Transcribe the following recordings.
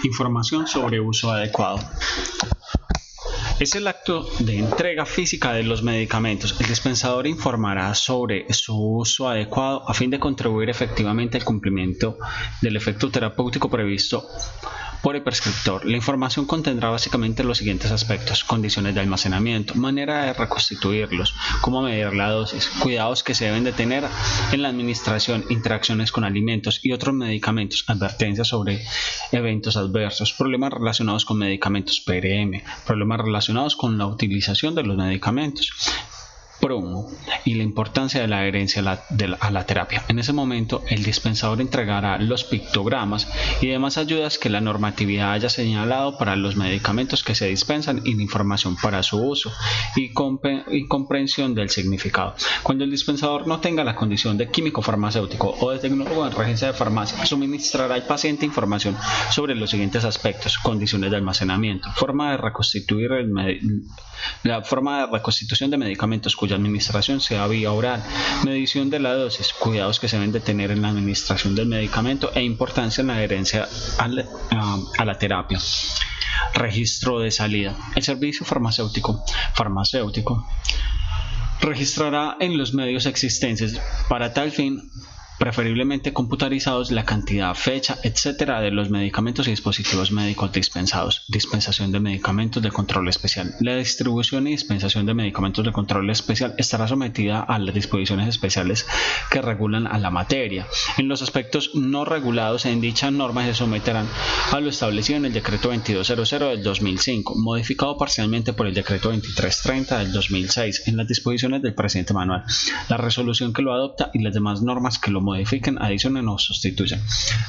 Información sobre uso adecuado. Es el acto de entrega física de los medicamentos. El dispensador informará sobre su uso adecuado a fin de contribuir efectivamente al cumplimiento del efecto terapéutico previsto por el prescriptor. La información contendrá básicamente los siguientes aspectos: condiciones de almacenamiento, manera de reconstituirlos, cómo medir la dosis, cuidados que se deben de tener en la administración, interacciones con alimentos y otros medicamentos, advertencias sobre eventos adversos, problemas relacionados con medicamentos PRM, problemas relacionados con la utilización de los medicamentos, promo y la importancia de la adherencia a la terapia. En ese momento, el dispensador entregará los pictogramas y demás ayudas que la normatividad haya señalado para los medicamentos que se dispensan y la información para su uso y comprensión del significado. Cuando el dispensador no tenga la condición de químico farmacéutico o de tecnólogo en regencia de farmacia, suministrará al paciente información sobre los siguientes aspectos: condiciones de almacenamiento, forma de reconstituir la forma de reconstitución de medicamentos cuya administración sea vía oral, medición de la dosis, cuidados que se deben de tener en la administración del medicamento e importancia en la adherencia a la terapia. Registro de salida. El servicio farmacéutico registrará en los medios existentes para tal fin, preferiblemente computarizados, la cantidad, fecha, etcétera, de los medicamentos y dispositivos médicos dispensados. Dispensación de medicamentos de control especial. La distribución y dispensación de medicamentos de control especial estará sometida a las disposiciones especiales que regulan a la materia. En los aspectos no regulados en dicha norma se someterán a lo establecido en el decreto 2200 del 2005, modificado parcialmente por el decreto 2330 del 2006, en las disposiciones del presente manual. La resolución que lo adopta y las demás normas que lo modifiquen, adicionen o sustituyan.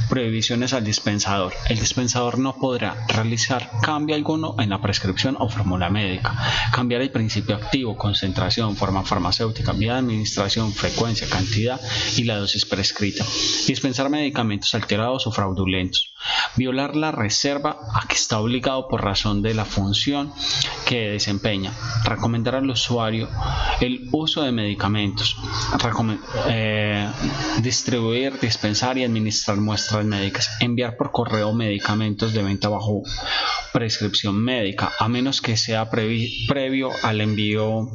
Prohibiciones al dispensador. El dispensador no podrá realizar cambio alguno en la prescripción o fórmula médica, cambiar el principio activo, concentración, forma farmacéutica, vía de administración, frecuencia, cantidad y la dosis prescrita, dispensar medicamentos alterados o fraudulentos, violar la reserva a que está obligado por razón de la función que desempeña, recomendar al usuario el uso de medicamentos, distribuir, dispensar y administrar muestras médicas, enviar por correo medicamentos de venta bajo prescripción médica, a menos que sea previo al envío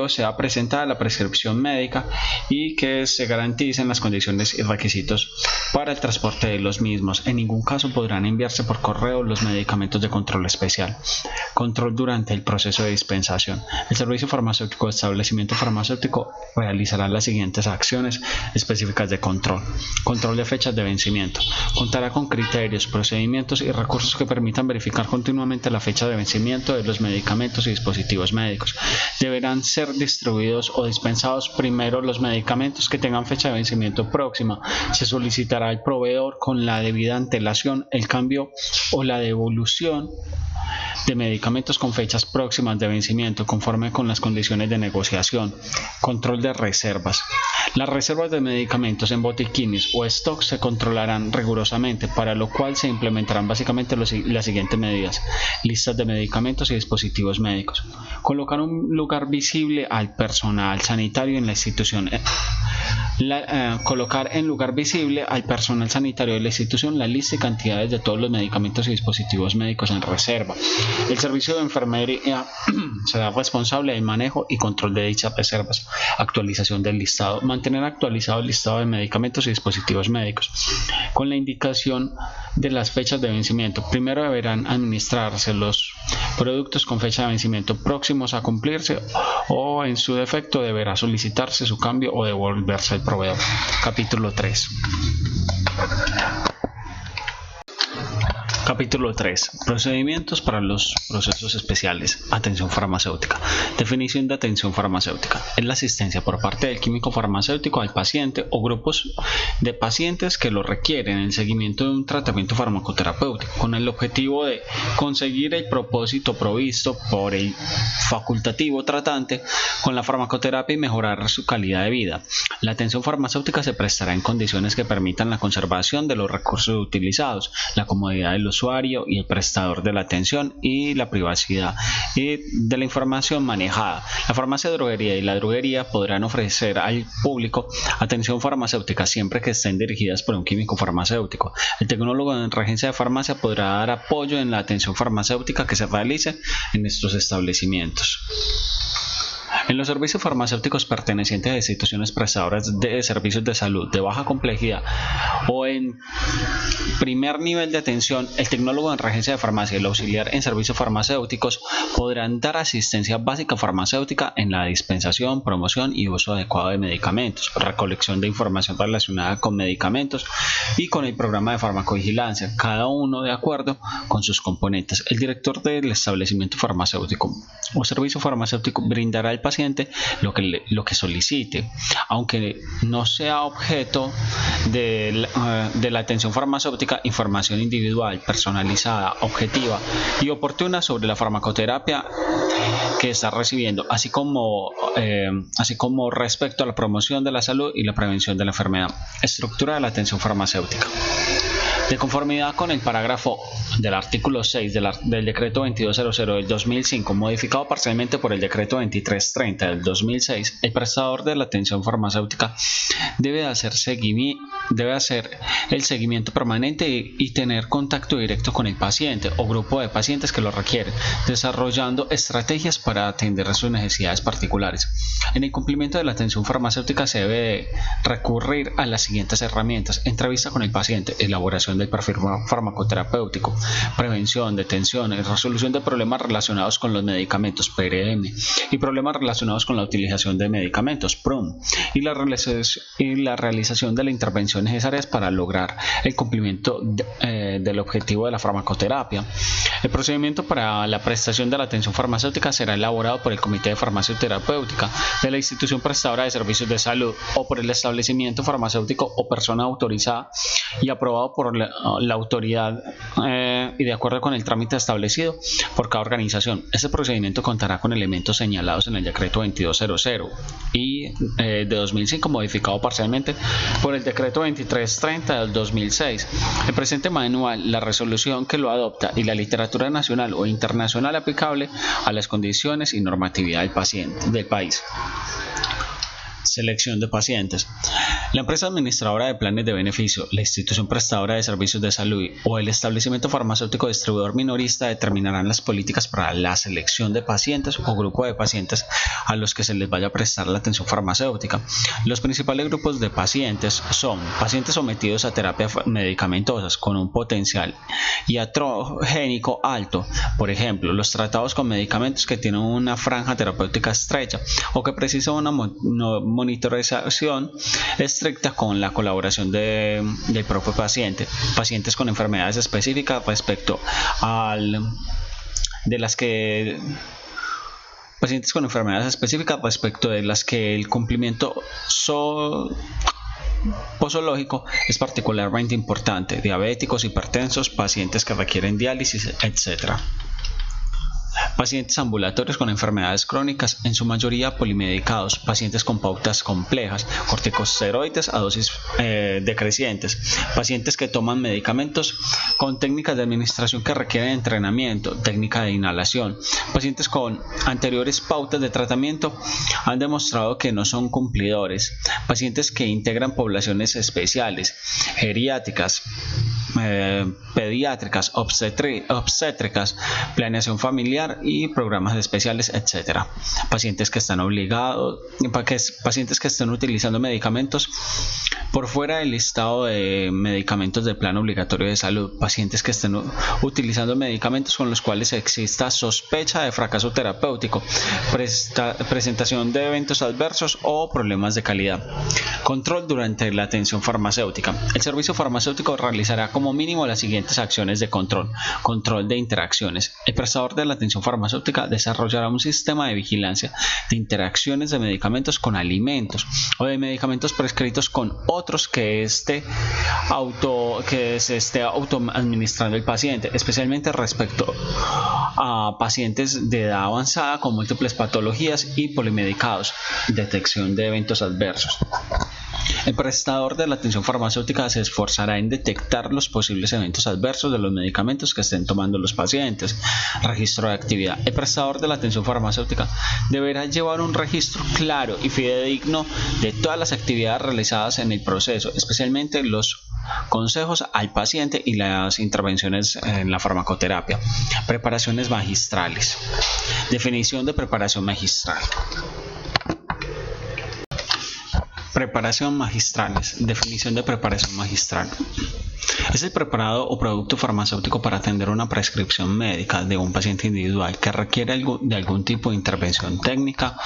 sea presentada la prescripción médica y que se garanticen las condiciones y requisitos para el transporte de los mismos. En ningún caso podrán enviarse por correo los medicamentos de control especial. Control durante el proceso de dispensación. El servicio farmacéutico de establecimiento farmacéutico realizará las siguientes acciones específicas de control. Control de fechas de vencimiento. Contará con criterios, procedimientos y recursos que permitan verificar continuamente la fecha de vencimiento de los medicamentos y dispositivos médicos. Deberán ser distribuidos o dispensados primero los medicamentos que tengan fecha de vencimiento próxima. Se solicitará al proveedor con la debida antelación el cambio o la devolución de medicamentos con fechas próximas de vencimiento conforme con las condiciones de negociación. Control de reservas. Las reservas de medicamentos en botiquines o stock se controlarán rigurosamente, para lo cual se implementarán básicamente las siguientes medidas: listas de medicamentos y dispositivos médicos, colocar un lugar visible al personal sanitario en la institución, colocar en lugar visible al personal sanitario de la institución la lista y cantidades de todos los medicamentos y dispositivos médicos en reserva. El servicio de enfermería será responsable del manejo y control de dichas reservas. Actualización del listado. Mantener actualizado el listado de medicamentos y dispositivos médicos con la indicación de las fechas de vencimiento. Primero deberán administrarse los productos con fecha de vencimiento próximos a cumplirse, o en su defecto deberá solicitarse su cambio o devolverse al proveedor. Capítulo 3. Capítulo 3. Procedimientos para los procesos especiales. Atención farmacéutica. Definición de atención farmacéutica. Es la asistencia por parte del químico farmacéutico al paciente o grupos de pacientes que lo requieren en el seguimiento de un tratamiento farmacoterapéutico con el objetivo de conseguir el propósito provisto por el facultativo tratante con la farmacoterapia y mejorar su calidad de vida. La atención farmacéutica se prestará en condiciones que permitan la conservación de los recursos utilizados, la comodidad de los usuario y el prestador de la atención y la privacidad y de la información manejada. La farmacia, droguería y la droguería podrán ofrecer al público atención farmacéutica siempre que estén dirigidas por un químico farmacéutico. El tecnólogo en regencia de farmacia podrá dar apoyo en la atención farmacéutica que se realice en estos establecimientos. En los servicios farmacéuticos pertenecientes a instituciones prestadoras de servicios de salud de baja complejidad o en primer nivel de atención, el tecnólogo en regencia de farmacia y el auxiliar en servicios farmacéuticos podrán dar asistencia básica farmacéutica en la dispensación, promoción y uso adecuado de medicamentos, recolección de información relacionada con medicamentos y con el programa de farmacovigilancia, cada uno de acuerdo con sus componentes. El director del establecimiento farmacéutico o servicio farmacéutico brindará al paciente lo que solicite, aunque no sea objeto de la atención farmacéutica, información individual, personalizada, objetiva y oportuna sobre la farmacoterapia que está recibiendo, así como respecto a la promoción de la salud y la prevención de la enfermedad. Estructura de la atención farmacéutica. De conformidad con el parágrafo del artículo 6 del decreto 2200 del 2005, modificado parcialmente por el decreto 2330 del 2006, el prestador de la atención farmacéutica debe hacer el seguimiento permanente y tener contacto directo con el paciente o grupo de pacientes que lo requieren, desarrollando estrategias para atender sus necesidades particulares. En el cumplimiento de la atención farmacéutica se debe recurrir a las siguientes herramientas: entrevista con el paciente, elaboración del perfil farmacoterapéutico, prevención, detención y resolución de problemas relacionados con los medicamentos (PRM) y problemas relacionados con la utilización de medicamentos (PRUM) y la realización de las intervenciones necesarias para lograr el cumplimiento del objetivo de la farmacoterapia. El procedimiento para la prestación de la atención farmacéutica será elaborado por el Comité de Farmacoterapéutica de la institución prestadora de servicios de salud o por el establecimiento farmacéutico o persona autorizada y aprobado por la autoridad y de acuerdo con el trámite establecido por cada organización. Este procedimiento contará con elementos señalados en el decreto 2200 y de 2005, modificado parcialmente por el decreto 2330 del 2006. El presente manual, la resolución que lo adopta y la literatura nacional o internacional aplicable a las condiciones y normatividad del país. Selección de pacientes. La empresa administradora de planes de beneficio, la institución prestadora de servicios de salud o el establecimiento farmacéutico distribuidor minorista determinarán las políticas para la selección de pacientes o grupo de pacientes a los que se les vaya a prestar la atención farmacéutica. Los principales grupos de pacientes son pacientes sometidos a terapias medicamentosas con un potencial iatrogénico alto, por ejemplo, los tratados con medicamentos que tienen una franja terapéutica estrecha o que precisan una monitorización estricta con la colaboración del propio paciente. Pacientes con enfermedades específicas respecto de las que el cumplimiento posológico es particularmente importante: diabéticos, hipertensos, pacientes que requieren diálisis, etc. Pacientes ambulatorios con enfermedades crónicas, en su mayoría polimedicados, pacientes con pautas complejas, corticosteroides a dosis decrecientes, pacientes que toman medicamentos con técnicas de administración que requieren entrenamiento, técnica de inhalación, pacientes con anteriores pautas de tratamiento han demostrado que no son cumplidores, pacientes que integran poblaciones especiales, geriátricas, pediátricas, obstétricas, planeación familiar y programas especiales, etc. Pacientes que están pacientes que estén utilizando medicamentos por fuera del listado de medicamentos del plan obligatorio de salud, pacientes que estén utilizando medicamentos con los cuales exista sospecha de fracaso terapéutico, presentación de eventos adversos o problemas de calidad. Control durante la atención farmacéutica. El servicio farmacéutico realizará como mínimo las siguientes acciones de control. Control de interacciones. El prestador de la atención farmacéutica desarrollará un sistema de vigilancia de interacciones de medicamentos con alimentos o de medicamentos prescritos con otros que se esté autoadministrando el paciente, especialmente respecto a pacientes de edad avanzada con múltiples patologías y polimedicados. Detección de eventos adversos. El prestador de la atención farmacéutica se esforzará en detectar los posibles eventos adversos de los medicamentos que estén tomando los pacientes. Registro de actividad. El prestador de la atención farmacéutica deberá llevar un registro claro y fidedigno de todas las actividades realizadas en el proceso, especialmente los consejos al paciente y las intervenciones en la farmacoterapia. Preparaciones magistrales. Definición de preparación magistral. Preparación magistrales. Definición de preparación magistral. Es el preparado o producto farmacéutico para atender una prescripción médica de un paciente individual que requiere de algún tipo de intervención técnica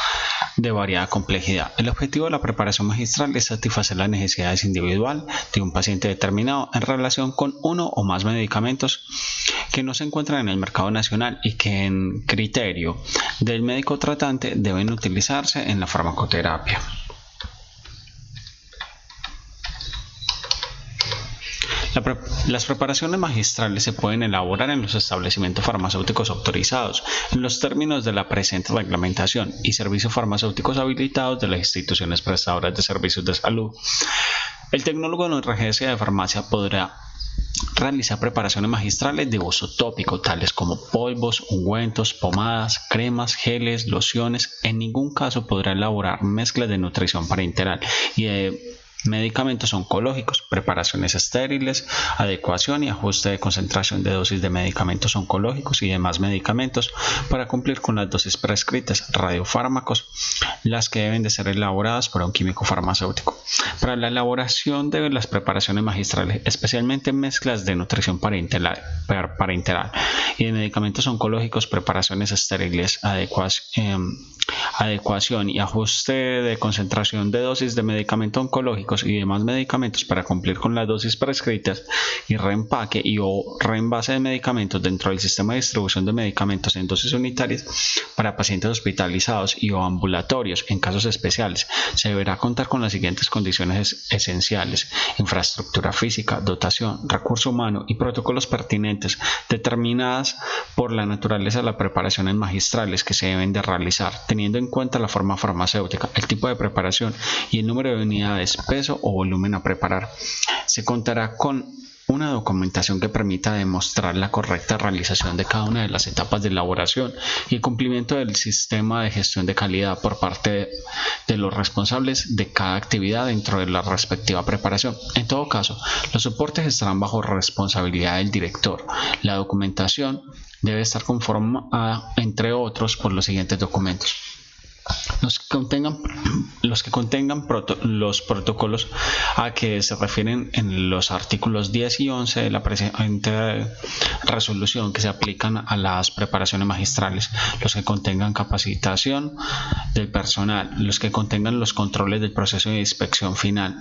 de variada complejidad. El objetivo de la preparación magistral es satisfacer las necesidades individuales de un paciente determinado en relación con uno o más medicamentos que no se encuentran en el mercado nacional y que en criterio del médico tratante deben utilizarse en la farmacoterapia. Las preparaciones magistrales se pueden elaborar en los establecimientos farmacéuticos autorizados en los términos de la presente reglamentación y servicios farmacéuticos habilitados de las instituciones prestadoras de servicios de salud. El tecnólogo en regencia de farmacia podrá realizar preparaciones magistrales de uso tópico, tales como polvos, ungüentos, pomadas, cremas, geles, lociones. En ningún caso podrá elaborar mezclas de nutrición parenteral y de medicamentos oncológicos, preparaciones estériles, adecuación y ajuste de concentración de dosis de medicamentos oncológicos y demás medicamentos para cumplir con las dosis prescritas, radiofármacos, las que deben de ser elaboradas por un químico farmacéutico. Para la elaboración de las preparaciones magistrales, especialmente mezclas de nutrición parenteral y de medicamentos oncológicos, preparaciones estériles, adecuación y ajuste de concentración de dosis de medicamentos oncológicos y demás medicamentos para cumplir con las dosis prescritas y reempaque y o reenvase de medicamentos dentro del sistema de distribución de medicamentos en dosis unitarias para pacientes hospitalizados y o ambulatorios. En casos especiales se deberá contar con las siguientes condiciones esenciales: infraestructura física, dotación, recurso humano y protocolos pertinentes determinadas por la naturaleza de las preparaciones magistrales que se deben de realizar, teniendo en cuenta la forma farmacéutica, el tipo de preparación y el número de unidades, peso o volumen a preparar. Se contará con una documentación que permita demostrar la correcta realización de cada una de las etapas de elaboración y el cumplimiento del sistema de gestión de calidad por parte de los responsables de cada actividad dentro de la respectiva preparación. En todo caso, los soportes estarán bajo responsabilidad del director. La documentación debe estar conformada, entre otros, por los siguientes documentos: los que contengan los protocolos a que se refieren en los artículos 10 y 11 de la presente resolución que se aplican a las preparaciones magistrales, los que contengan capacitación del personal, los que contengan los controles del proceso de inspección final,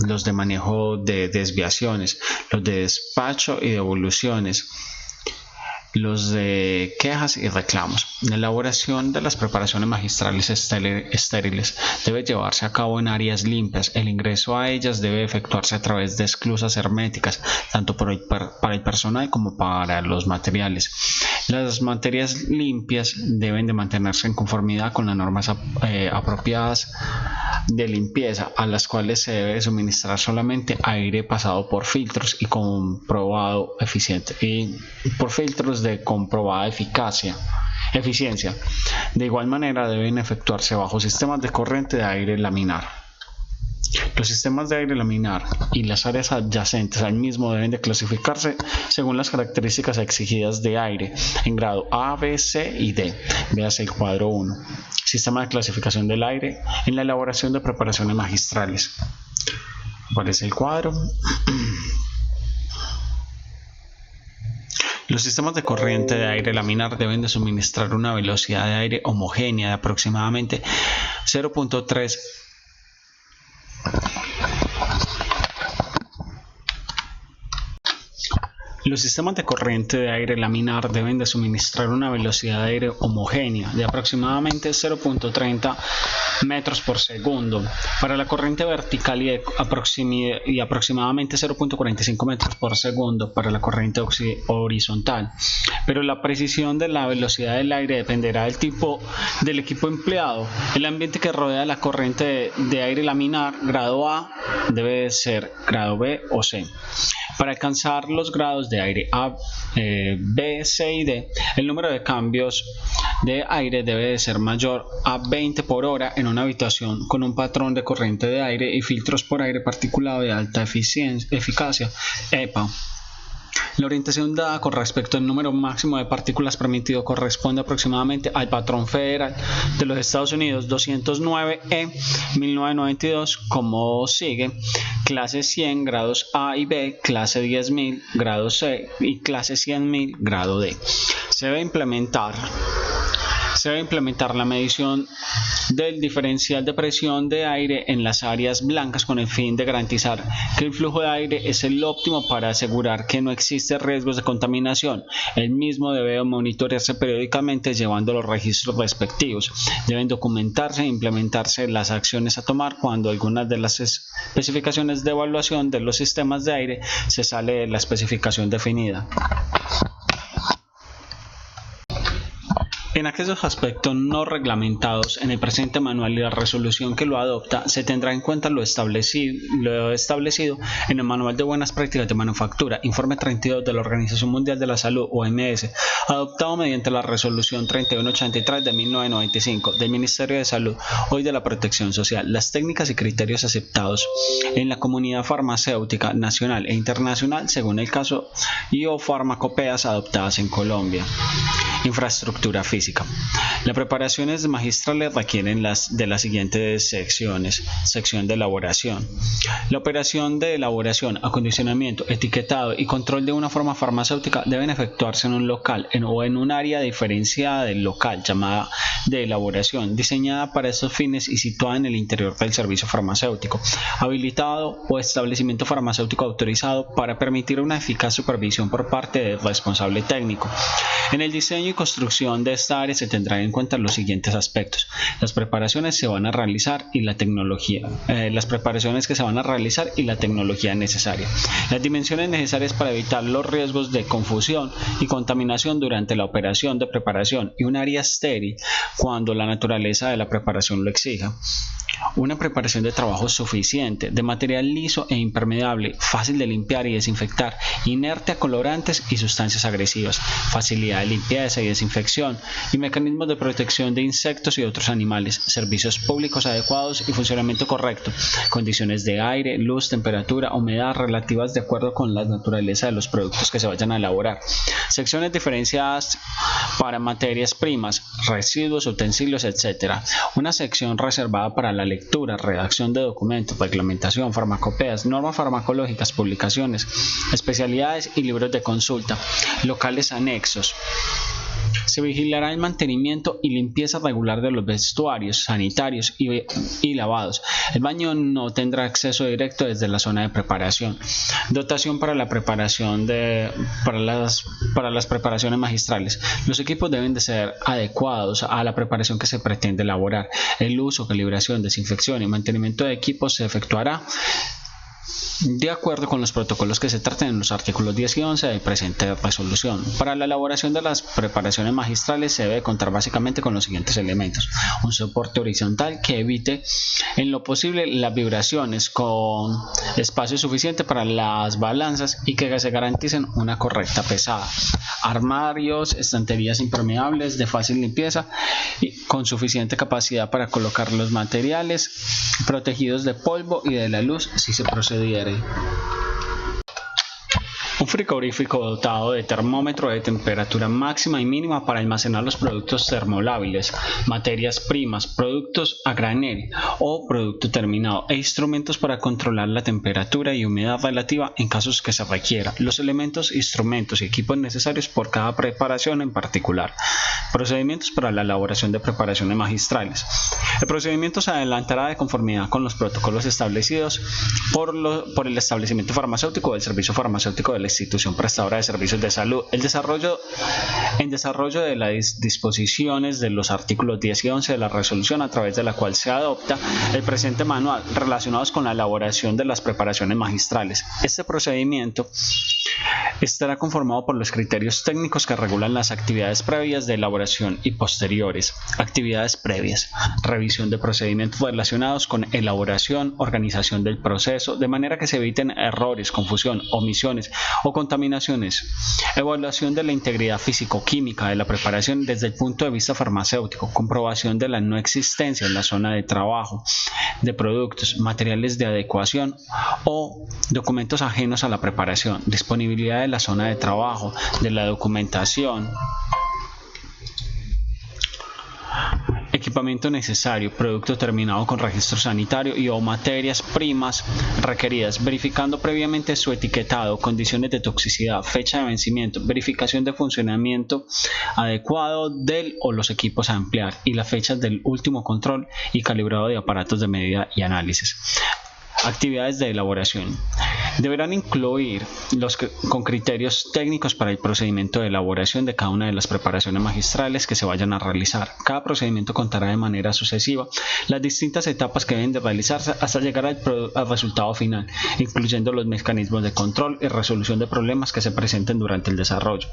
los de manejo de desviaciones, los de despacho y devoluciones, los de quejas y reclamos. La elaboración de las preparaciones magistrales estériles debe llevarse a cabo en áreas limpias. El ingreso a ellas debe efectuarse a través de esclusas herméticas, tanto para el personal como para los materiales. Las materias limpias deben de mantenerse en conformidad con las normas apropiadas de limpieza, a las cuales se debe suministrar solamente aire pasado por filtros y comprobado eficiente y por filtros de comprobada eficiencia. De igual manera deben efectuarse bajo sistemas de corriente de aire laminar. Los sistemas de aire laminar y las áreas adyacentes al mismo deben de clasificarse según las características exigidas de aire en grado A, B, C y D. Véase el cuadro 1. Sistema de clasificación del aire en la elaboración de preparaciones magistrales. Aparece el cuadro. Los sistemas de corriente de aire laminar deben de suministrar una velocidad de aire homogénea de aproximadamente 0.3 Los sistemas de corriente de aire laminar deben de suministrar una velocidad de aire homogénea de aproximadamente 0.30 metros por segundo. Para la corriente vertical y aproximadamente 0.45 metros por segundo para la corriente horizontal. Pero la precisión de la velocidad del aire dependerá del tipo del equipo empleado. El ambiente que rodea la corriente de aire laminar grado A debe ser grado B o C. Para alcanzar los grados de aire A, B, C y D, el número de cambios de aire debe de ser mayor a 20 por hora en una habitación con un patrón de corriente de aire y filtros por aire particulado de alta eficacia, EPA. La orientación dada con respecto al número máximo de partículas permitido corresponde aproximadamente al patrón federal de los Estados Unidos 209E 1992 como sigue: clase 100 grados A y B, clase 10.000 grado C y clase 100.000 grado D. Se debe implementar la medición del diferencial de presión de aire en las áreas blancas con el fin de garantizar que el flujo de aire es el óptimo para asegurar que no existen riesgos de contaminación. El mismo debe monitorearse periódicamente llevando los registros respectivos. Deben documentarse e implementarse las acciones a tomar cuando algunas de las especificaciones de evaluación de los sistemas de aire se sale de la especificación definida. En aquellos aspectos no reglamentados en el presente manual y la resolución que lo adopta, se tendrá en cuenta lo establecido en el Manual de Buenas Prácticas de Manufactura, Informe 32 de la Organización Mundial de la Salud, OMS, adoptado mediante la Resolución 3183 de 1995 del Ministerio de Salud, hoy de la Protección Social. Las técnicas y criterios aceptados en la comunidad farmacéutica nacional e internacional, según el caso, y o farmacopeas adoptadas en Colombia. Infraestructura física. Las preparaciones magistrales requieren de las siguientes secciones. Sección de elaboración. La operación de elaboración, acondicionamiento, etiquetado y control de una forma farmacéutica deben efectuarse en un local o en un área diferenciada del local llamada de elaboración, diseñada para estos fines y situada en el interior del servicio farmacéutico, habilitado o establecimiento farmacéutico autorizado para permitir una eficaz supervisión por parte del responsable técnico. En el diseño y construcción de esta área se tendrán en cuenta los siguientes aspectos: las preparaciones que se van a realizar y la tecnología necesaria, las dimensiones necesarias para evitar los riesgos de confusión y contaminación durante la operación de preparación y un área estéril cuando la naturaleza de la preparación lo exija. Una preparación de trabajo suficiente, de material liso e impermeable, fácil de limpiar y desinfectar, inerte a colorantes y sustancias agresivas, facilidad de limpieza y desinfección y mecanismos de protección de insectos y otros animales, servicios públicos adecuados y funcionamiento correcto, condiciones de aire, luz, temperatura, humedad relativas de acuerdo con la naturaleza de los productos que se vayan a elaborar, secciones diferenciadas para materias primas, residuos, utensilios, etc. Una sección reservada para la lectura, redacción de documentos, reglamentación, farmacopeas, normas farmacológicas, publicaciones, especialidades y libros de consulta, locales anexos. Se vigilará el mantenimiento y limpieza regular de los vestuarios sanitarios y lavados. El baño no tendrá acceso directo desde la zona de preparación. Dotación para la preparación para las preparaciones magistrales. Los equipos deben de ser adecuados a la preparación que se pretende elaborar. El uso, calibración, desinfección y mantenimiento de equipos se efectuará de acuerdo con los protocolos que se traten en los artículos 10 y 11 de presente resolución. Para la elaboración de las preparaciones magistrales se debe contar básicamente con los siguientes elementos: un soporte horizontal que evite en lo posible las vibraciones, con espacio suficiente para las balanzas y que se garanticen una correcta pesada; armarios, estanterías impermeables de fácil limpieza y con suficiente capacidad para colocar los materiales, protegidos de polvo y de la luz si se procediere. Un frigorífico dotado de termómetro de temperatura máxima y mínima para almacenar los productos termolábiles, materias primas, productos a granel o producto terminado e instrumentos para controlar la temperatura y humedad relativa en casos que se requiera. Los elementos, instrumentos y equipos necesarios por cada preparación en particular. Procedimientos para la elaboración de preparaciones magistrales. El procedimiento se adelantará de conformidad con los protocolos establecidos por el establecimiento farmacéutico o el servicio farmacéutico del la institución prestadora de servicios de salud. En desarrollo de las disposiciones de los artículos 10 y 11 de la resolución a través de la cual se adopta el presente manual relacionados con la elaboración de las preparaciones magistrales. Este procedimiento estará conformado por los criterios técnicos que regulan las actividades previas de elaboración y posteriores. Actividades previas: revisión de procedimientos relacionados con elaboración, organización del proceso, de manera que se eviten errores, confusión, omisiones o contaminaciones. Evaluación de la integridad físico-química de la preparación desde el punto de vista farmacéutico. Comprobación de la no existencia en la zona de trabajo de productos, materiales de adecuación o documentos ajenos a la preparación. Disponibilidad de la zona de trabajo, de la documentación, equipamiento necesario, producto terminado con registro sanitario y o materias primas requeridas, verificando previamente su etiquetado, condiciones de toxicidad, fecha de vencimiento, verificación de funcionamiento adecuado del o los equipos a emplear y las fechas del último control y calibrado de aparatos de medida y análisis. Actividades de elaboración. Deberán incluir con criterios técnicos para el procedimiento de elaboración de cada una de las preparaciones magistrales que se vayan a realizar. Cada procedimiento contará de manera sucesiva las distintas etapas que deben de realizarse hasta llegar al resultado final, incluyendo los mecanismos de control y resolución de problemas que se presenten durante el desarrollo.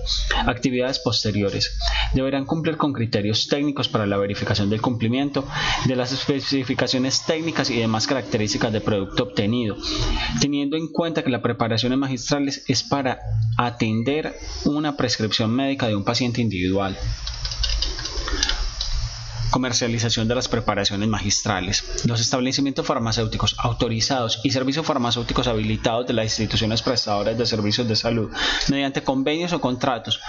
Actividades posteriores. Deberán cumplir con criterios técnicos para la verificación del cumplimiento de las especificaciones técnicas y demás características del producto obtenido, teniendo en cuenta que la preparación magistrales es para atender una prescripción médica de un paciente individual. Comercialización de las preparaciones magistrales. Los establecimientos farmacéuticos autorizados y servicios farmacéuticos habilitados de las instituciones prestadoras de servicios de salud, mediante convenios o contratos,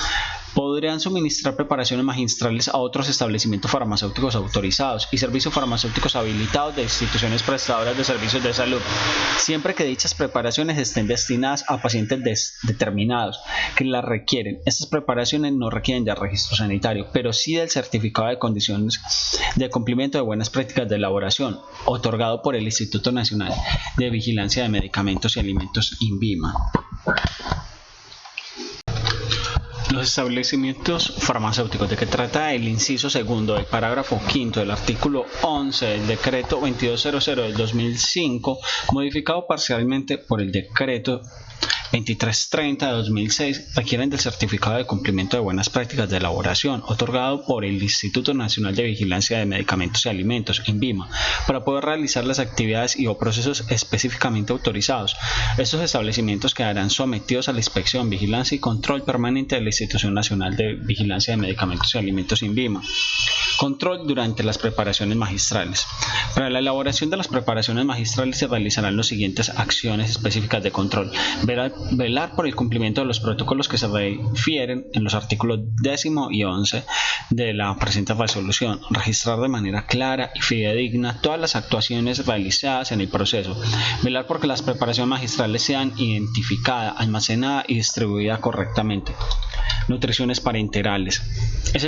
podrán suministrar preparaciones magistrales a otros establecimientos farmacéuticos autorizados y servicios farmacéuticos habilitados de instituciones prestadoras de servicios de salud, siempre que dichas preparaciones estén destinadas a pacientes determinados que las requieren. Estas preparaciones no requieren de registro sanitario, pero sí del certificado de condiciones de cumplimiento de buenas prácticas de elaboración, otorgado por el Instituto Nacional de Vigilancia de Medicamentos y Alimentos, INVIMA. Los establecimientos farmacéuticos, de que trata el inciso segundo del parágrafo quinto del artículo 11 del decreto 2200 del 2005, modificado parcialmente por el decreto 2330 de 2006, requieren del certificado de cumplimiento de buenas prácticas de elaboración, otorgado por el Instituto Nacional de Vigilancia de Medicamentos y Alimentos, INVIMA, para poder realizar las actividades y o procesos específicamente autorizados. Estos establecimientos quedarán sometidos a la inspección, vigilancia y control permanente de la Institución Nacional de Vigilancia de Medicamentos y Alimentos, INVIMA. Control durante las preparaciones magistrales. Para la elaboración de las preparaciones magistrales se realizarán las siguientes acciones específicas de control: velar por el cumplimiento de los protocolos que se refieren en los artículos 10 y 11 de la presente resolución, registrar de manera clara y fidedigna todas las actuaciones realizadas en el proceso, velar por que las preparaciones magistrales sean identificadas, almacenadas y distribuidas correctamente. Nutriciones parenterales. Es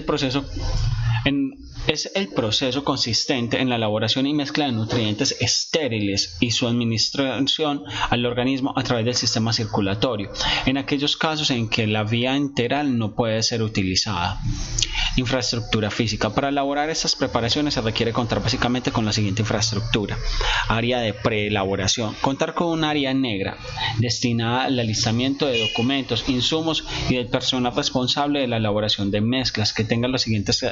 el proceso consistente en la elaboración y mezcla de nutrientes estériles y su administración al organismo a través del sistema circulatorio, en aquellos casos en que la vía enteral no puede ser utilizada. Infraestructura física. Para elaborar estas preparaciones se requiere contar básicamente con la siguiente infraestructura: área de preelaboración, contar con un área negra destinada al alistamiento de documentos, insumos y del personal responsable de la elaboración de mezclas, que tenga las siguientes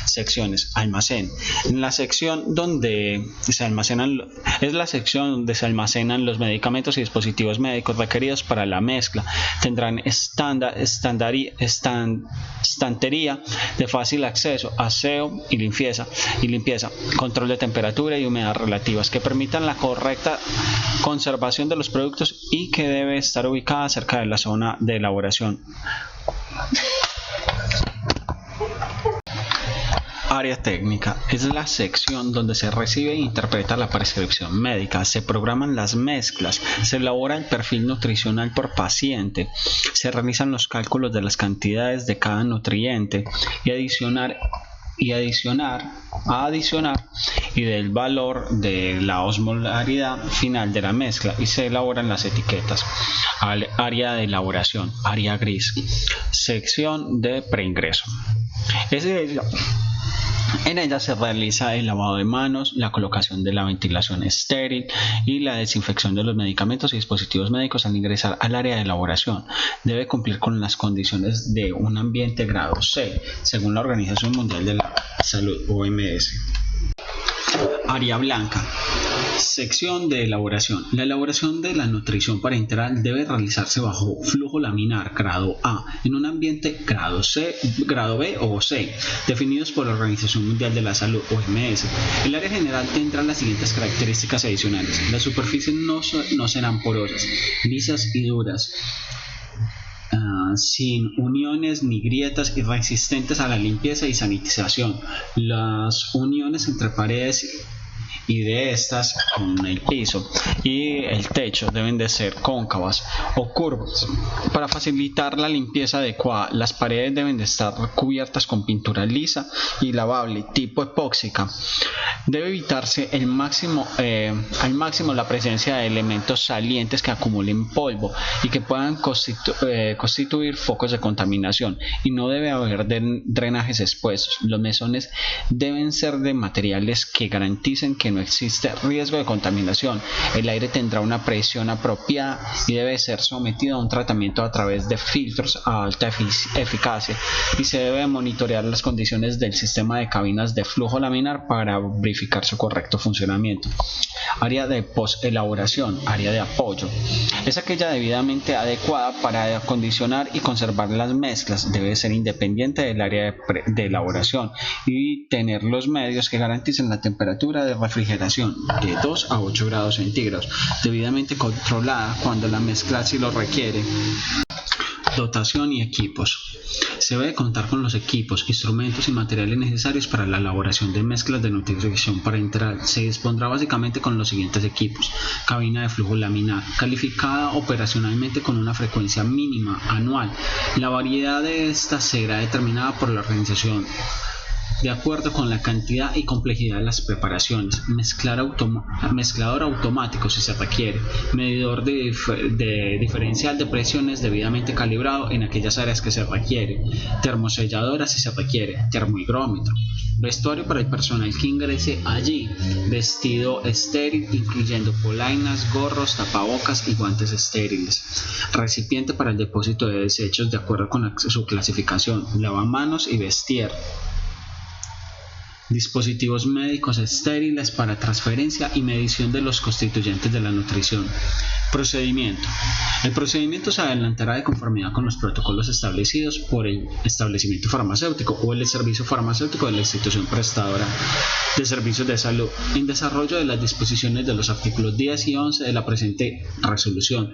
secciones. Almacén. En la sección donde se almacenan los medicamentos y dispositivos médicos requeridos para la mezcla. Tendrán estantería de fácil acceso, aseo y limpieza, control de temperatura y humedad relativas que permitan la correcta conservación de los productos y que debe estar ubicada cerca de la zona de elaboración. Área técnica. Es la sección donde se recibe e interpreta la prescripción médica, se programan las mezclas, se elabora el perfil nutricional por paciente, se realizan los cálculos de las cantidades de cada nutriente y adicionar y adicionar y del valor de la osmolaridad final de la mezcla, y se elaboran las etiquetas. Área de elaboración, área gris, sección de preingreso. En ella se realiza el lavado de manos, la colocación de la ventilación estéril y la desinfección de los medicamentos y dispositivos médicos al ingresar al área de elaboración. Debe cumplir con las condiciones de un ambiente grado C, según la Organización Mundial de la Salud, OMS. Área blanca. Sección de elaboración. La elaboración de la nutrición parenteral debe realizarse bajo flujo laminar grado A en un ambiente grado C, grado B o C, definidos por la Organización Mundial de la Salud, OMS. El área general tendrá las siguientes características adicionales. Las superficies no serán porosas, lisas y duras, sin uniones ni grietas y resistentes a la limpieza y sanitización. Las uniones entre paredes y de estas con el piso y el techo deben de ser cóncavas o curvas. Para facilitar la limpieza adecuada, las paredes deben de estar cubiertas con pintura lisa y lavable tipo epóxica. Debe evitarse al máximo la presencia de elementos salientes que acumulen polvo y que puedan constituir focos de contaminación, y no debe haber drenajes expuestos. Los mesones deben ser de materiales que garanticen que no existe riesgo de contaminación. El aire tendrá una presión apropiada y debe ser sometido a un tratamiento a través de filtros a alta eficacia, y se debe monitorear las condiciones del sistema de cabinas de flujo laminar para verificar su correcto funcionamiento. Área de post-elaboración, área de apoyo. Es aquella debidamente adecuada para acondicionar y conservar las mezclas. Debe ser independiente del área de elaboración y tener los medios que garanticen la temperatura de refrigeración de 2 a 8 grados centígrados, debidamente controlada cuando la mezcla así lo requiere. Dotación y equipos. Se debe contar con los equipos, instrumentos y materiales necesarios para la elaboración de mezclas de nutrición parenteral. Se dispondrá básicamente con los siguientes equipos: cabina de flujo laminar, calificada operacionalmente con una frecuencia mínima anual. La variedad de esta será determinada por la organización de acuerdo con la cantidad y complejidad de las preparaciones. Mezclador automático si se requiere, medidor de diferencial de presiones debidamente calibrado en aquellas áreas que se requiere, termoselladora si se requiere, termohigrómetro, vestuario para el personal que ingrese allí, vestido estéril incluyendo polainas, gorros, tapabocas y guantes estériles, recipiente para el depósito de desechos de acuerdo con su clasificación, lavamanos y vestier, dispositivos médicos estériles para transferencia y medición de los constituyentes de la nutrición. Procedimiento. El procedimiento se adelantará de conformidad con los protocolos establecidos por el establecimiento farmacéutico o el servicio farmacéutico de la institución prestadora de servicios de salud, en desarrollo de las disposiciones de los artículos 10 y 11 de la presente resolución,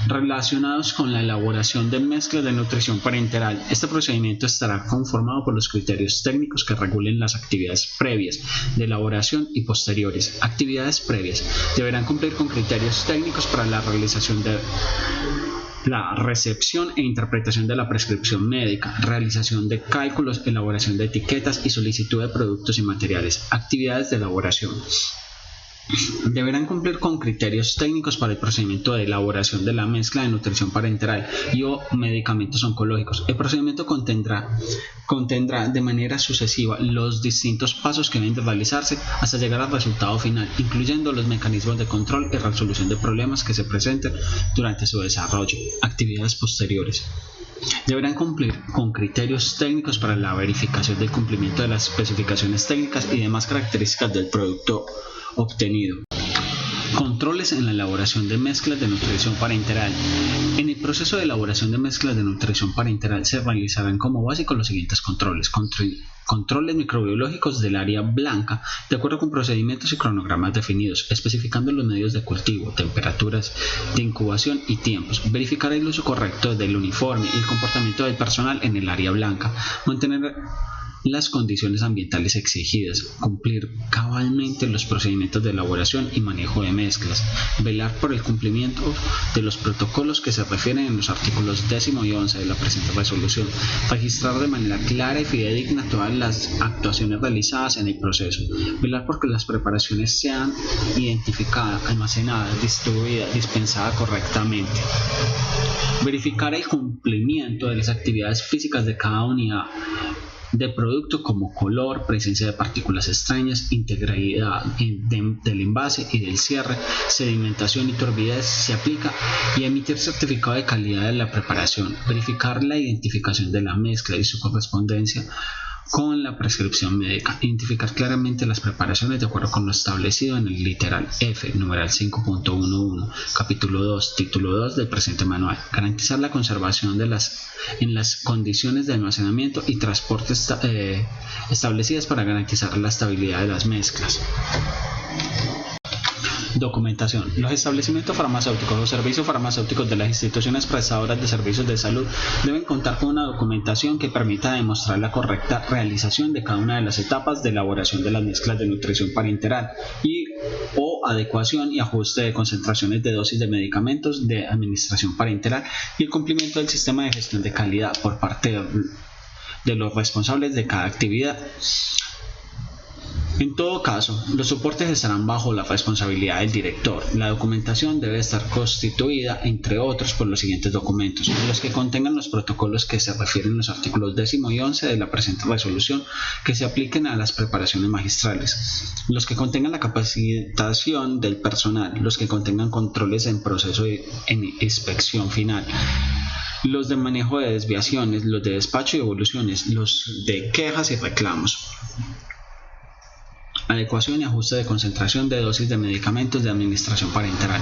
relacionados con la elaboración de mezclas de nutrición parenteral. Este procedimiento estará conformado por los criterios técnicos que regulen las actividades previas de elaboración y posteriores. Actividades previas deberán cumplir con criterios técnicos para la realización de la recepción e interpretación de la prescripción médica, realización de cálculos, elaboración de etiquetas y solicitud de productos y materiales. Actividades de elaboración deberán cumplir con criterios técnicos para el procedimiento de elaboración de la mezcla de nutrición parenteral y o medicamentos oncológicos. El procedimiento contendrá de manera sucesiva los distintos pasos que deben de realizarse hasta llegar al resultado final, incluyendo los mecanismos de control y resolución de problemas que se presenten durante su desarrollo. Actividades posteriores. Deberán cumplir con criterios técnicos para la verificación del cumplimiento de las especificaciones técnicas y demás características del producto obtenido. Controles en la elaboración de mezclas de nutrición parenteral. En el proceso de elaboración de mezclas de nutrición parenteral se realizarán como básicos los siguientes controles. Controles microbiológicos del área blanca, de acuerdo con procedimientos y cronogramas definidos, especificando los medios de cultivo, temperaturas de incubación y tiempos. Verificar el uso correcto del uniforme y el comportamiento del personal en el área blanca. las condiciones ambientales exigidas, cumplir cabalmente los procedimientos de elaboración y manejo de mezclas, velar por el cumplimiento de los protocolos que se refieren en los artículos 10 y 11 de la presente resolución, registrar de manera clara y fidedigna todas las actuaciones realizadas en el proceso, velar porque las preparaciones sean identificadas, almacenadas, distribuidas, dispensadas correctamente, verificar el cumplimiento de las actividades físicas de cada unidad de producto como color, presencia de partículas extrañas, integridad del envase y del cierre, sedimentación y turbidez se aplica, y emitir certificado de calidad de la preparación, verificar la identificación de la mezcla y su correspondencia con la prescripción médica, identificar claramente las preparaciones de acuerdo con lo establecido en el literal F, numeral 5.11, capítulo 2, título 2 del presente manual, garantizar la conservación en las condiciones de almacenamiento y transporte establecidas para garantizar la estabilidad de las mezclas. Documentación. Los establecimientos farmacéuticos o servicios farmacéuticos de las instituciones prestadoras de servicios de salud deben contar con una documentación que permita demostrar la correcta realización de cada una de las etapas de elaboración de las mezclas de nutrición parenteral o adecuación y ajuste de concentraciones de dosis de medicamentos de administración parenteral y el cumplimiento del sistema de gestión de calidad por parte de los responsables de cada actividad. En todo caso, los soportes estarán bajo la responsabilidad del director. La documentación debe estar constituida, entre otros, por los siguientes documentos: los que contengan los protocolos que se refieren a los artículos 10 y 11 de la presente resolución que se apliquen a las preparaciones magistrales, los que contengan la capacitación del personal, los que contengan controles en proceso en inspección final, los de manejo de desviaciones, los de despacho y devoluciones, los de quejas y reclamos, adecuación y ajuste de concentración de dosis de medicamentos de administración parenteral.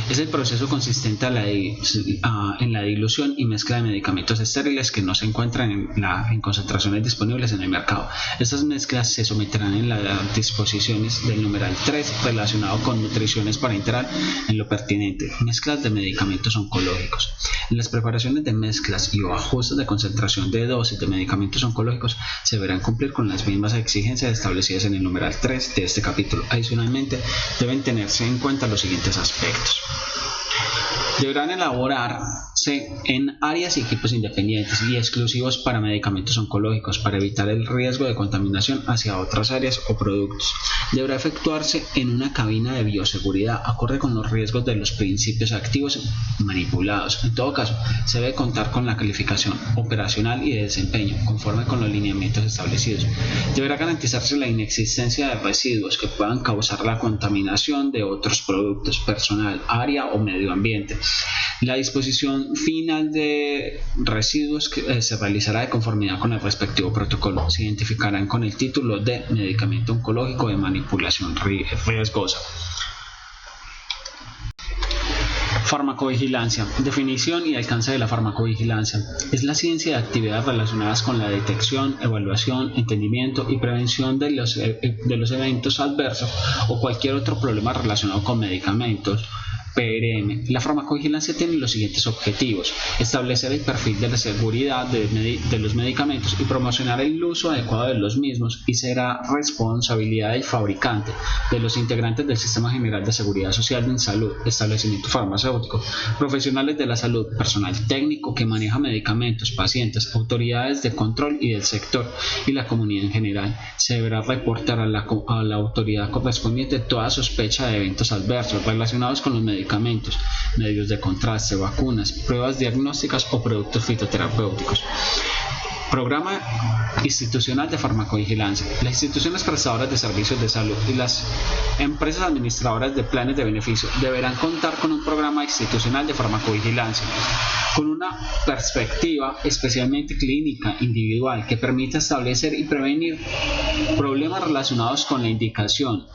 Es el proceso consistente en la dilución y mezcla de medicamentos estériles que no se encuentran en concentraciones disponibles en el mercado. Estas mezclas se someterán en las disposiciones del numeral 3 relacionado con nutriciones parenteral en lo pertinente. Mezclas de medicamentos oncológicos. En las preparaciones de mezclas y o ajustes de concentración de dosis de medicamentos oncológicos se deberán cumplir con las mismas exigencias establecidas en el numeral 3 de este capítulo. Adicionalmente, deben tenerse en cuenta los siguientes aspectos. Deberán elaborarse en áreas y equipos independientes y exclusivos para medicamentos oncológicos para evitar el riesgo de contaminación hacia otras áreas o productos. Deberá efectuarse en una cabina de bioseguridad acorde con los riesgos de los principios activos manipulados. En todo caso, se debe contar con la calificación operacional y de desempeño conforme con los lineamientos establecidos. Deberá garantizarse la inexistencia de residuos que puedan causar la contaminación de otros productos, personal, área o medio ambiente. La disposición final de residuos que se realizará de conformidad con el respectivo protocolo. Se identificarán con el título de medicamento oncológico de manipulación riesgosa. Farmacovigilancia. Definición y alcance de la farmacovigilancia. Es la ciencia de actividades relacionadas con la detección, evaluación, entendimiento y prevención de los eventos adversos o cualquier otro problema relacionado con medicamentos. PRM. La farmacovigilancia tiene los siguientes objetivos: establecer el perfil de la seguridad de los medicamentos y promocionar el uso adecuado de los mismos, y será responsabilidad del fabricante, de los integrantes del Sistema General de Seguridad Social en Salud, establecimiento farmacéutico, profesionales de la salud, personal técnico que maneja medicamentos, pacientes, autoridades de control y del sector y la comunidad en general. Se deberá reportar a la autoridad correspondiente toda sospecha de eventos adversos relacionados con los medicamentos, medios de contraste, vacunas, pruebas diagnósticas o productos fitoterapéuticos. Programa institucional de farmacovigilancia. Las instituciones prestadoras de servicios de salud y las empresas administradoras de planes de beneficio deberán contar con un programa institucional de farmacovigilancia con una perspectiva especialmente clínica individual que permita establecer y prevenir problemas relacionados con la indicación,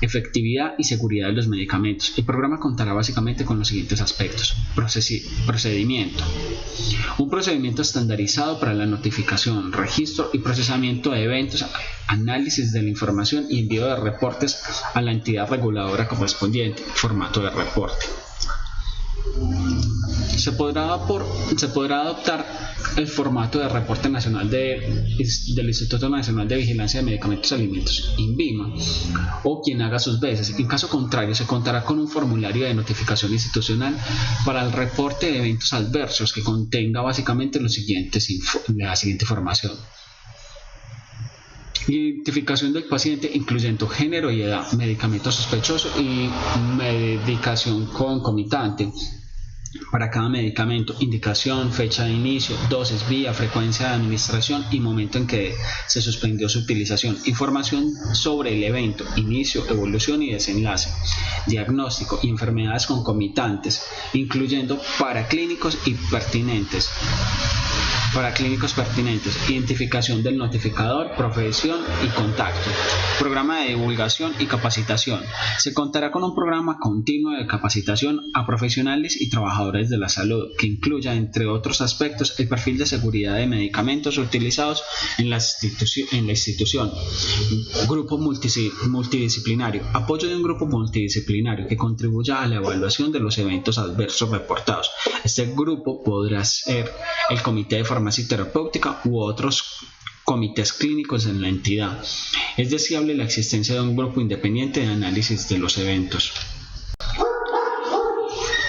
efectividad y seguridad de los medicamentos. El programa contará básicamente con los siguientes aspectos: procedimiento. Un procedimiento estandarizado para la notificación, registro y procesamiento de eventos, análisis de la información y envío de reportes a la entidad reguladora correspondiente, formato de reporte. Se podrá adoptar el formato de reporte nacional del Instituto Nacional de Vigilancia de Medicamentos y Alimentos, INVIMA, o quien haga sus veces. En caso contrario, se contará con un formulario de notificación institucional para el reporte de eventos adversos que contenga básicamente la siguiente información. Identificación del paciente incluyendo género y edad, medicamento sospechoso y medicación concomitante. Para cada medicamento, indicación, fecha de inicio, dosis, vía, frecuencia de administración y momento en que se suspendió su utilización. Información sobre el evento, inicio, evolución y desenlace. Diagnóstico y enfermedades concomitantes, incluyendo paraclínicos pertinentes. Identificación del notificador, profesión y contacto. Programa de divulgación y capacitación. Se contará con un programa continuo de capacitación a profesionales y trabajadores de la salud que incluya, entre otros aspectos, el perfil de seguridad de medicamentos utilizados en la institución. Grupo multidisciplinario. Apoyo de un grupo multidisciplinario que contribuya a la evaluación de los eventos adversos reportados. Este grupo podrá ser el Comité de Farmacia Terapéutica u otros comités clínicos en la entidad. Es deseable la existencia de un grupo independiente de análisis de los eventos.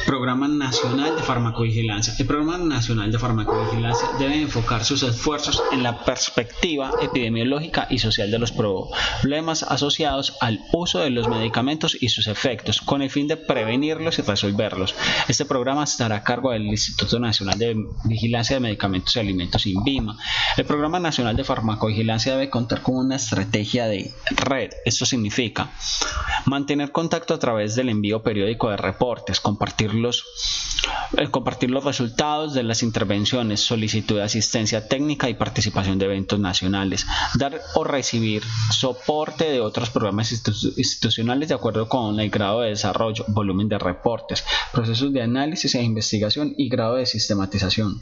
Programa Nacional de Farmacovigilancia. El Programa Nacional de Farmacovigilancia debe enfocar sus esfuerzos en la perspectiva epidemiológica y social de los problemas asociados al uso de los medicamentos y sus efectos, con el fin de prevenirlos y resolverlos. Este programa estará a cargo del Instituto Nacional de Vigilancia de Medicamentos y Alimentos, INVIMA. El Programa Nacional de Farmacovigilancia debe contar con una estrategia de red. Esto significa mantener contacto a través del envío periódico de reportes, compartir los resultados de las intervenciones, solicitud de asistencia técnica y participación de eventos nacionales, dar o recibir soporte de otros programas institucionales de acuerdo con el grado de desarrollo, volumen de reportes, procesos de análisis e investigación y grado de sistematización.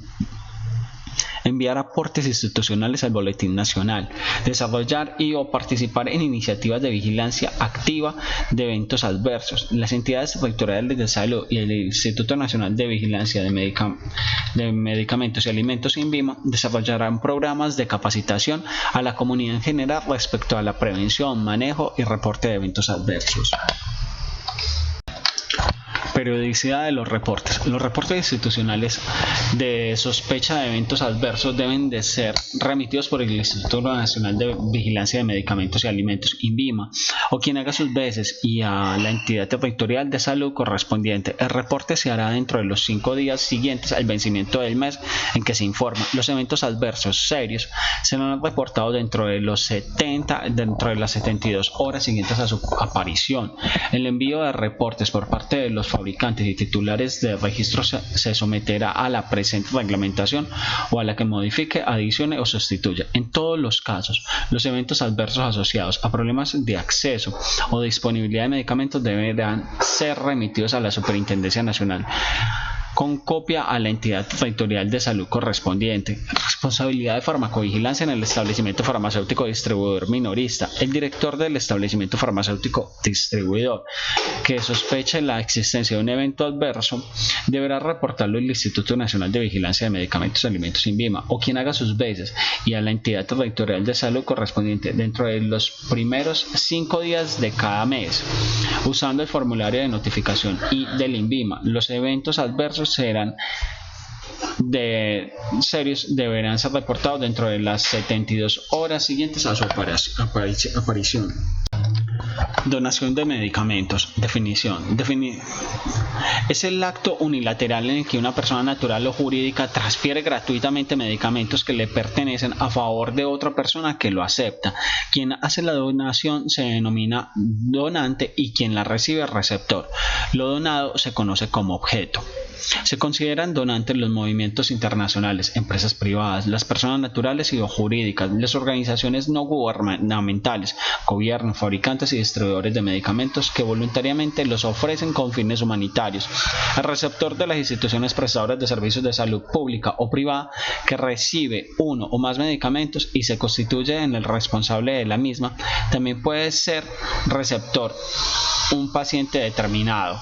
Enviar aportes institucionales al Boletín Nacional, desarrollar y o participar en iniciativas de vigilancia activa de eventos adversos. Las entidades territoriales de salud y el Instituto Nacional de Vigilancia de Medicamentos y Alimentos, INVIMA, desarrollarán programas de capacitación a la comunidad en general respecto a la prevención, manejo y reporte de eventos adversos. Periodicidad de los reportes. Los reportes institucionales de sospecha de eventos adversos deben de ser remitidos por el Instituto Nacional de Vigilancia de Medicamentos y Alimentos, INVIMA, o quien haga sus veces, y a la entidad territorial de salud correspondiente. El reporte se hará dentro de los 5 días siguientes al vencimiento del mes en que se informa. Los eventos adversos serios serán reportados dentro de las 72 horas siguientes a su aparición. El envío de reportes por parte de los fabricantes y titulares de registro se someterá a la presente reglamentación o a la que modifique, adicione o sustituya. En todos los casos, los eventos adversos asociados a problemas de acceso o disponibilidad de medicamentos deberán ser remitidos a la Superintendencia Nacional con copia a la entidad territorial de salud correspondiente. Responsabilidad de farmacovigilancia en el establecimiento farmacéutico distribuidor minorista. El director del establecimiento farmacéutico distribuidor que sospeche la existencia de un evento adverso deberá reportarlo al Instituto Nacional de Vigilancia de Medicamentos y Alimentos, INVIMA, o quien haga sus veces, y a la entidad territorial de salud correspondiente dentro de los primeros 5 días de cada mes, usando el formulario de notificación y del INVIMA. Los eventos adversos serán serios deberán ser reportados dentro de las 72 horas siguientes a su aparición. Donación de medicamentos. Definición. Es el acto unilateral en el que una persona natural o jurídica transfiere gratuitamente medicamentos que le pertenecen a favor de otra persona que lo acepta. Quien hace la donación se denomina donante y quien la recibe receptor. Lo donado se conoce como objeto. Se consideran donantes los movimientos internacionales, empresas privadas, las personas naturales y o jurídicas, las organizaciones no gubernamentales, gobiernos, fabricantes y distribuidores de medicamentos que voluntariamente los ofrecen con fines humanitarios. El receptor de las instituciones prestadoras de servicios de salud pública o privada que recibe uno o más medicamentos y se constituye en el responsable de la misma, también puede ser receptor un paciente determinado.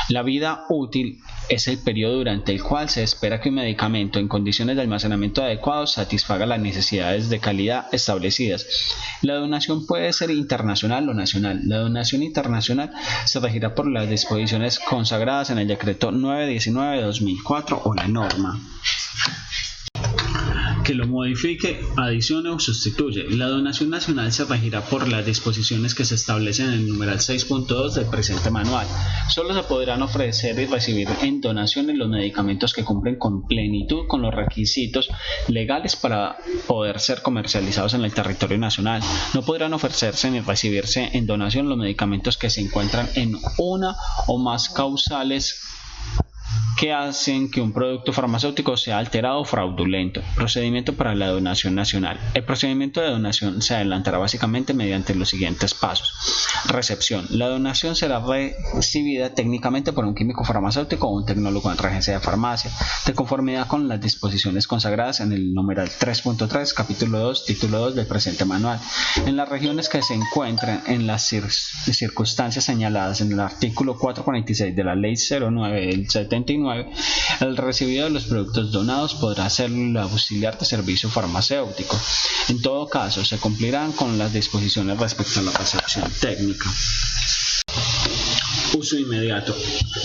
La vida útil es el periodo durante el cual se espera que un medicamento en condiciones de almacenamiento adecuadas satisfaga las necesidades de calidad establecidas. La donación puede ser internacional o nacional. La donación internacional se regirá por las disposiciones consagradas en el Decreto 919 de 2004 o la norma que lo modifique, adicione o sustituye. La donación nacional se regirá por las disposiciones que se establecen en el numeral 6.2 del presente manual. Solo se podrán ofrecer y recibir en donaciones los medicamentos que cumplen con plenitud con los requisitos legales para poder ser comercializados en el territorio nacional. No podrán ofrecerse ni recibirse en donación los medicamentos que se encuentran en una o más causales que hacen que un producto farmacéutico sea alterado o fraudulento. Procedimiento para la donación nacional. El procedimiento de donación se adelantará básicamente mediante los siguientes pasos. Recepción. La donación será recibida técnicamente por un químico farmacéutico o un tecnólogo en regencia de farmacia, de conformidad con las disposiciones consagradas en el numeral 3.3, capítulo 2, título 2 del presente manual. En las regiones que se encuentren en las circunstancias señaladas en el artículo 446 de la Ley 09 del 79, el recibido de los productos donados podrá ser el auxiliar de servicio farmacéutico. En todo caso, se cumplirán con las disposiciones respecto a la recepción técnica. Uso inmediato.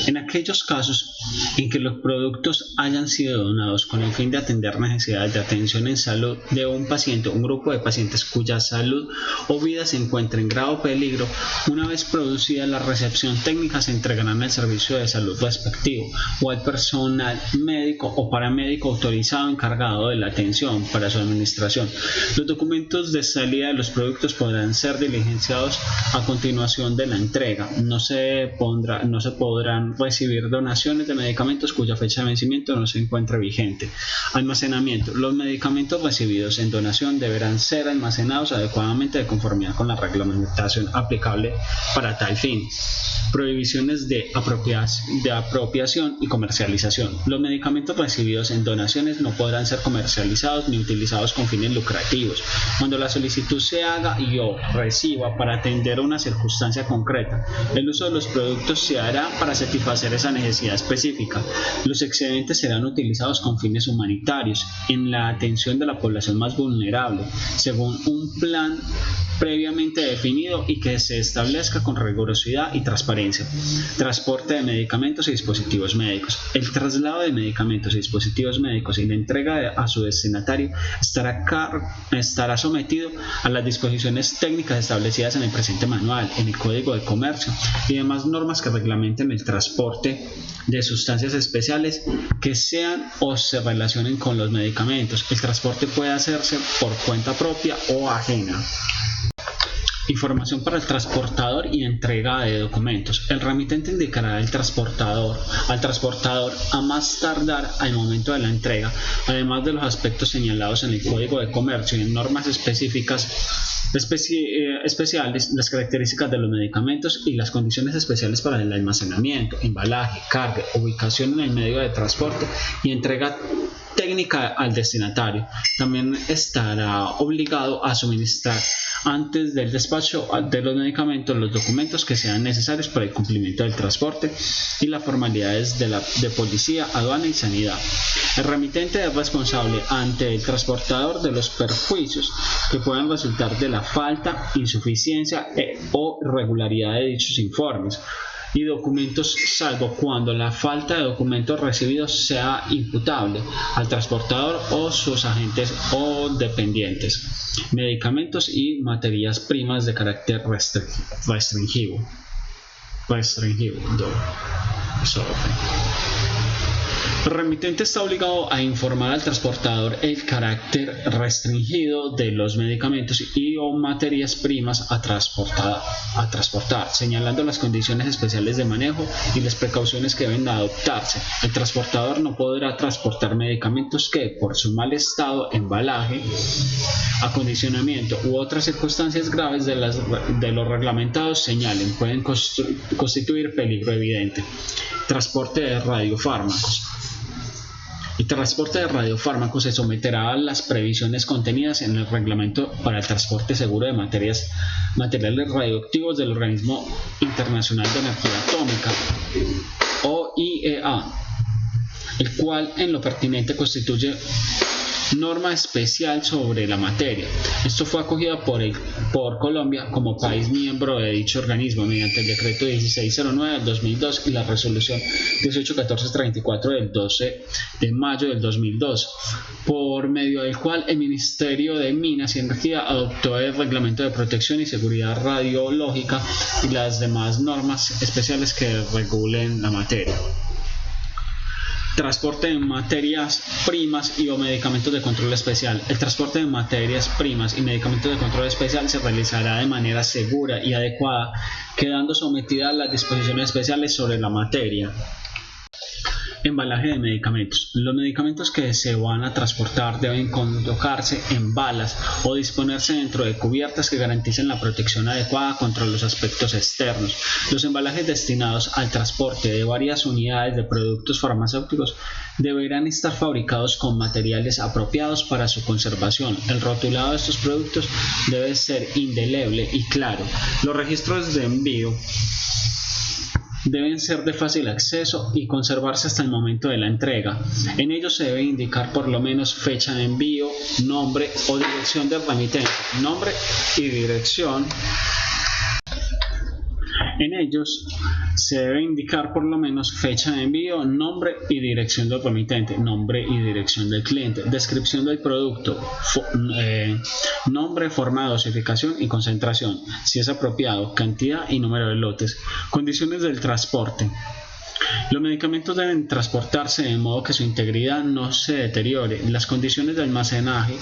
En aquellos casos en que los productos hayan sido donados con el fin de atender necesidades de atención en salud de un paciente o un grupo de pacientes cuya salud o vida se encuentra en grave peligro, una vez producida la recepción técnica se entregarán al servicio de salud respectivo o al personal médico o paramédico autorizado encargado de la atención para su administración. Los documentos de salida de los productos podrán ser diligenciados a continuación de la entrega. No se podrán recibir donaciones de medicamentos cuya fecha de vencimiento no se encuentre vigente. Almacenamiento. Los medicamentos recibidos en donación deberán ser almacenados adecuadamente de conformidad con la reglamentación aplicable para tal fin. Prohibiciones de apropiación y comercialización. Los medicamentos recibidos en donaciones no podrán ser comercializados ni utilizados con fines lucrativos. Cuando la solicitud se haga y o reciba para atender una circunstancia concreta, el uso de los productos se hará para satisfacer esa necesidad específica. Los excedentes serán utilizados con fines humanitarios en la atención de la población más vulnerable, según un plan previamente definido y que se establezca con rigurosidad y transparencia. Transporte de medicamentos y dispositivos médicos. El traslado de medicamentos y dispositivos médicos y la entrega a su destinatario estará sometido a las disposiciones técnicas establecidas en el presente manual, en el Código de Comercio y demás normas que reglamenten el transporte de sustancias especiales que sean o se relacionen con los medicamentos. El transporte puede hacerse por cuenta propia o ajena. Información para el transportador y entrega de documentos. El remitente indicará al transportador a más tardar al momento de la entrega, además de los aspectos señalados en el Código de Comercio y en normas especiales, las características de los medicamentos y las condiciones especiales para el almacenamiento, embalaje, carga, ubicación en el medio de transporte y entrega técnica al destinatario. También estará obligado a suministrar antes del despacho de los medicamentos los documentos que sean necesarios para el cumplimiento del transporte y las formalidades de policía, aduana y sanidad. El remitente es responsable ante el transportador de los perjuicios que puedan resultar de la falta, insuficiencia o irregularidad de dichos informes y documentos, salvo cuando la falta de documentos recibidos sea imputable al transportador o sus agentes o dependientes. Medicamentos y materias primas de carácter restringido. El remitente está obligado a informar al transportador el carácter restringido de los medicamentos y o materias primas a transportar, señalando las condiciones especiales de manejo y las precauciones que deben adoptarse. El transportador no podrá transportar medicamentos que, por su mal estado, embalaje, acondicionamiento u otras circunstancias graves de los reglamentados señalen, pueden constituir peligro evidente. Transporte de radiofármacos. El transporte de radiofármacos se someterá a las previsiones contenidas en el Reglamento para el Transporte Seguro de Materiales Radioactivos del Organismo Internacional de Energía Atómica, OIEA, cual en lo pertinente constituye norma especial sobre la materia. Esto fue acogido por Colombia como país miembro de dicho organismo mediante el decreto 1609 del 2002 y la resolución 181434 del 12 de mayo del 2002, por medio del cual el Ministerio de Minas y Energía adoptó el Reglamento de Protección y Seguridad Radiológica y las demás normas especiales que regulen la materia. Transporte de materias primas y o medicamentos de control especial. El transporte de materias primas y medicamentos de control especial se realizará de manera segura y adecuada, quedando sometida a las disposiciones especiales sobre la materia. Embalaje de medicamentos. Los medicamentos que se van a transportar deben colocarse en balas o disponerse dentro de cubiertas que garanticen la protección adecuada contra los aspectos externos. Los embalajes destinados al transporte de varias unidades de productos farmacéuticos deberán estar fabricados con materiales apropiados para su conservación. El rotulado de estos productos debe ser indeleble y claro. Los registros de envío deben ser de fácil acceso y conservarse hasta el momento de la entrega. En ellos se debe indicar por lo menos fecha de envío, nombre o dirección del remitente. Nombre y dirección. En ellos se debe indicar por lo menos fecha de envío, nombre y dirección del remitente, nombre y dirección del cliente, descripción del producto, nombre, forma de dosificación y concentración, si es apropiado, cantidad y número de lotes, condiciones del transporte. Los medicamentos deben transportarse de modo que su integridad no se deteriore, las condiciones de almacenaje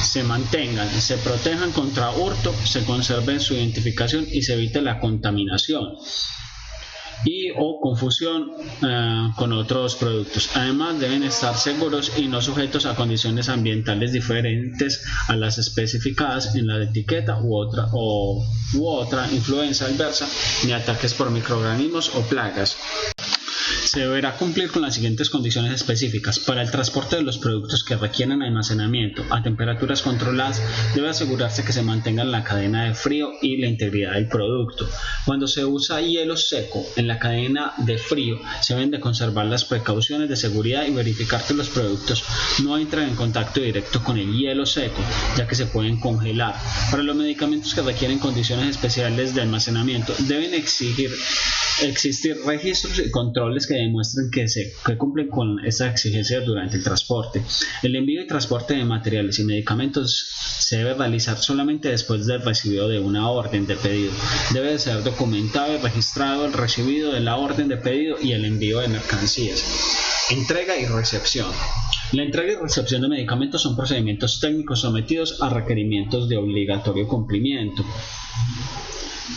se mantengan, se protejan contra hurto, se conserve su identificación y se evite la contaminación y o confusión con otros productos. Además deben estar seguros y no sujetos a condiciones ambientales diferentes a las especificadas en la etiqueta u otra influencia adversa ni ataques por microorganismos o plagas. Se deberá cumplir con las siguientes condiciones específicas. Para el transporte de los productos que requieren almacenamiento a temperaturas controladas, debe asegurarse que se mantenga la cadena de frío y la integridad del producto. Cuando se usa hielo seco en la cadena de frío, se deben de conservar las precauciones de seguridad y verificar que los productos no entren en contacto directo con el hielo seco, ya que se pueden congelar. Para los medicamentos que requieren condiciones especiales de almacenamiento, deben existir registros y controles que demuestren que cumplen con estas exigencias durante el transporte. El envío y transporte de materiales y medicamentos se debe realizar solamente después del recibido de una orden de pedido. Debe ser documentado y registrado el recibido de la orden de pedido y el envío de mercancías. Entrega y recepción. La entrega y recepción de medicamentos son procedimientos técnicos sometidos a requerimientos de obligatorio cumplimiento.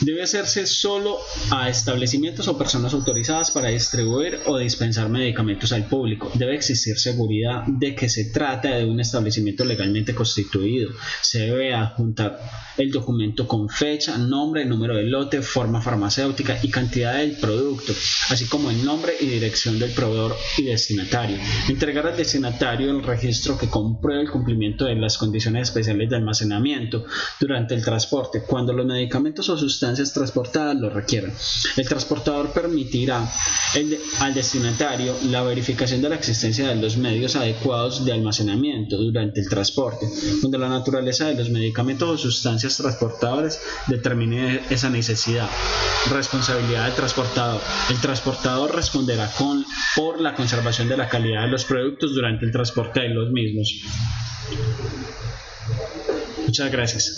Debe hacerse solo a establecimientos o personas autorizadas para distribuir o dispensar medicamentos al público. Debe existir seguridad de que se trata de un establecimiento legalmente constituido. Se debe adjuntar el documento con fecha, nombre, número de lote, forma farmacéutica y cantidad del producto, así como el nombre y dirección del proveedor y destinatario. Entregar al destinatario el registro que compruebe el cumplimiento de las condiciones especiales de almacenamiento durante el transporte, cuando los medicamentos o sustancias transportadas lo requieran. El transportador permitirá al destinatario la verificación de la existencia de los medios adecuados de almacenamiento durante el transporte, cuando la naturaleza de los medicamentos o sustancias transportadores determine esa necesidad. Responsabilidad del transportador. El transportador responderá por la conservación de la calidad de los productos durante el transporte de los mismos. Muchas gracias.